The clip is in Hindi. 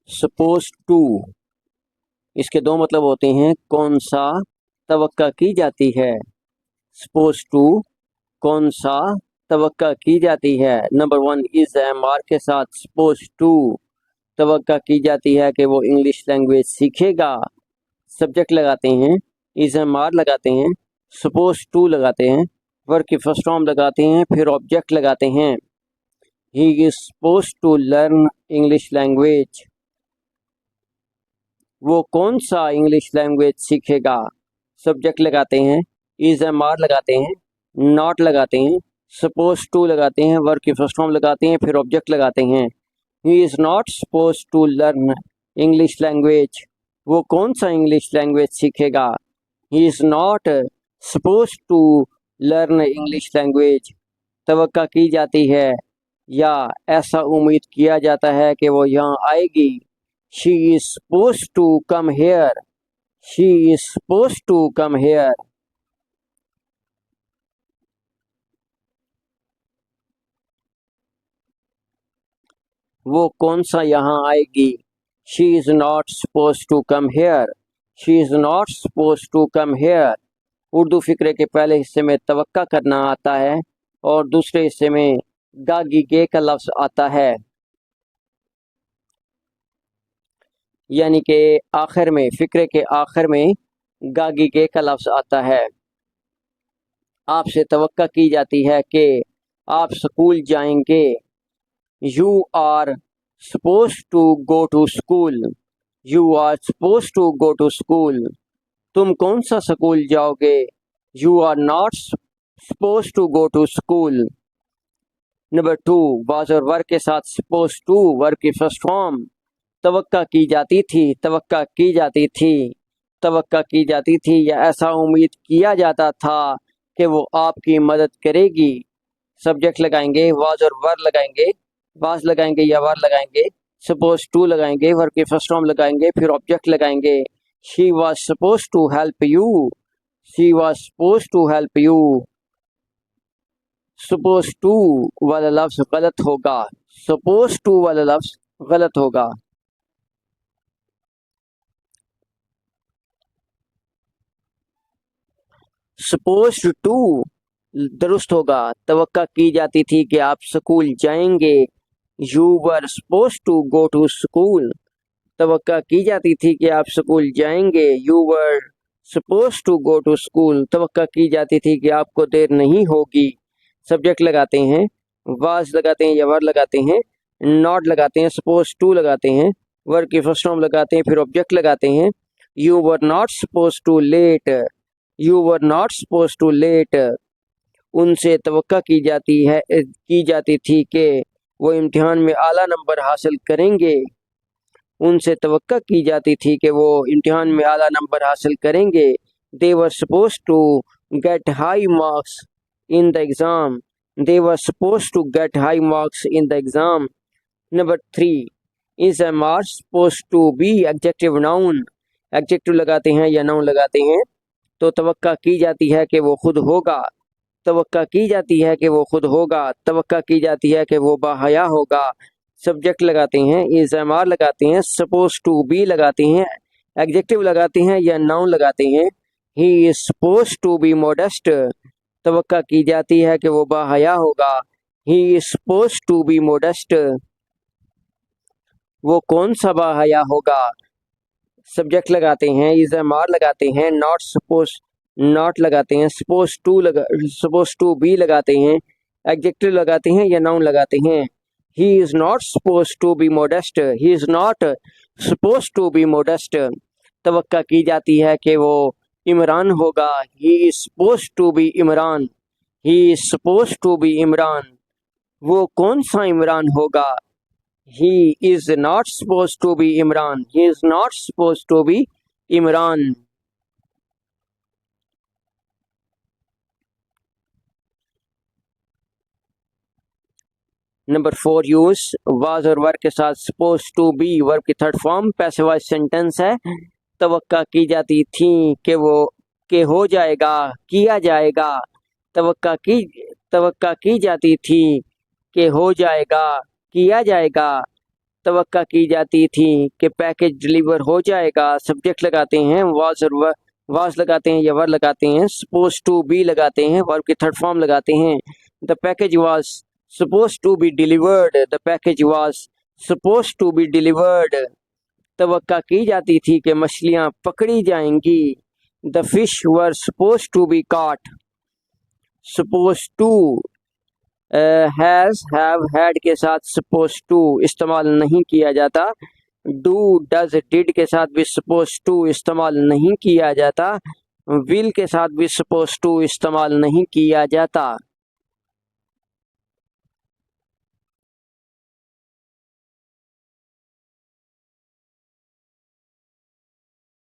सपोज टू, इसके दो मतलब होते हैं। कौन सा, तवक्का की जाती है। सपोज टू, कौन सा, तवक्का की जाती है। Number one, is am are के साथ सपोज टू तवक्का की जाती है कि वो इंग्लिश लैंग्वेज सीखेगा। सब्जेक्ट लगाते हैं, इज एम आर लगाते हैं, सपोज टू लगाते हैं, वर्ब की फर्स्ट फॉर्म लगाते हैं, फिर ऑब्जेक्ट लगाते हैं। He is suppose to learn English language. वो कौन सा इंग्लिश लैंग्वेज सीखेगा। सब्जेक्ट लगाते हैं, इज एम आर लगाते हैं, नॉट लगाते हैं, सपोज टू लगाते हैं, वर्ब की फर्स्ट फॉर्म लगाते हैं, फिर ऑब्जेक्ट लगाते हैं। He is not suppose to learn English language. वो कौन सा इंग्लिश लैंग्वेज सीखेगा। He is not suppose to learn English language. तवक्का की जाती है या ऐसा उम्मीद किया जाता है कि वो यहाँ आएगी। She is suppose to come here. She is suppose to come here. वो कौन सा यहाँ आएगी। She is not suppose to come here. She is not suppose to come here. Urdu फिक्रे के पहले हिस्से में तवक्का करना आता है और दूसरे हिस्से में गागी गे का लफ्ज आता है, यानी कि आखिर में, फिक्रे के आखिर में गागी गे का लफ्ज आता है। आपसे तवक्का की जाती है कि आप स्कूल जाएंगे। You are suppose to go to school. You are suppose to go to school. तुम कौन सा स्कूल जाओगे। You are not suppose to go to school. Number two, was और वर्ब के साथ सपोज टू, वर्ब की फर्स्ट फॉर्म। तवक्का की जाती थी, तवक्का की जाती थी, तवक्का की जाती थी या ऐसा उम्मीद किया जाता था कि वो आपकी मदद करेगी। सब्जेक्ट लगाएंगे, वाज और वर्ब लगाएंगे, वाज लगाएंगे या वर्ब लगाएंगे, सपोज टू लगाएंगे, वर्ब की फर्स्ट फॉर्म लगाएंगे, फिर ऑब्जेक्ट लगाएंगे। She was suppose to help you. She was suppose to help you. Supposed to वाला लफ्ज गलत होगा। सपोज टू वाला लफ्ज गलत होगा। सपोज टू दुरुस्त होगा। तवक्का की जाती थी कि आप स्कूल जाएंगे। You were suppose to go to school. तवक्का की जाती थी कि आप स्कूल जाएंगे। You were suppose to go to school. तवक्का की जाती थी कि आपको देर नहीं होगी। सब्जेक्ट लगाते हैं, वाज लगाते हैं या वर लगाते हैं, नॉट लगाते हैं, सपोज टू लगाते हैं, वर्ब की फर्स्ट फॉर्म लगाते हैं, फिर ऑब्जेक्ट लगाते हैं। You were not suppose to late. You were not suppose to late. उनसे तवक्का की जाती थी कि वो इम्तिहान में आला नंबर हासिल करेंगे। उनसे तवक्का की जाती थी कि वो इम्तिहान में आला नंबर हासिल करेंगे। They were suppose to get high marks in the exam. They were suppose to get high marks in the exam. Number three, is am are suppose to be adjective noun. Adjective लगाते हैं या नाउन लगाते हैं तो तवक्का की जाती है कि वो खुद होगा। तवक्का की जाती है कि वो खुद होगा। तवक्का की जाती है कि वो बाहया होगा। सब्जेक्ट लगाते हैं, इज एम आर लगाते हैं, सपोज टू बी लगाते हैं, एडजेक्टिव लगाते हैं या नाउन लगाते हैं। He is suppose to be modest. तवक्का की जाती है कि वो बाहया होगा। He is suppose to be modest. वो कौन सा बाहया होगा। सब्जेक्ट लगाते हैं, इज एम आर लगाते हैं, नॉट सपोज नॉट लगाते हैं, सपोज टू बी लगाते हैं, एडजेक्टिव लगाते हैं या नाउन लगाते हैं। He is not suppose to be modest. He is not suppose to be modest. तवक्का की जाती है कि वो इमरान होगा। He is suppose to be Imran. He is suppose to be Imran. वो कौन सा इमरान होगा। He is not supposed to be Imran. He is not supposed to be Imran. Number four, use was और वर्ब के साथ supposed to be, वर्ब की third form, passive voice sentence है। तवक्का की जाती थी कि वो के हो जाएगा, किया जाएगा। तवक्का की जाती थी कि हो जाएगा, किया जाएगा। तवक्का की जाती थी कि पैकेज डिलीवर हो जाएगा। सब्जेक्ट लगाते हैं, वाज लगाते हैं या वर लगाते हैं, सपोज टू बी लगाते हैं, वर्ब की थर्ड फॉर्म लगाते हैं। The package was suppose to be delivered, the package was suppose to be delivered. तवक्का की जाती थी कि मछलियां पकड़ी जाएंगी। The fish were suppose to be caught. Suppose to has have had के साथ सपोज टू इस्तेमाल नहीं किया जाता। डू डज डिड के साथ भी सपोज टू इस्तेमाल नहीं किया जाता। विल के साथ भी सपोज टू इस्तेमाल नहीं किया जाता।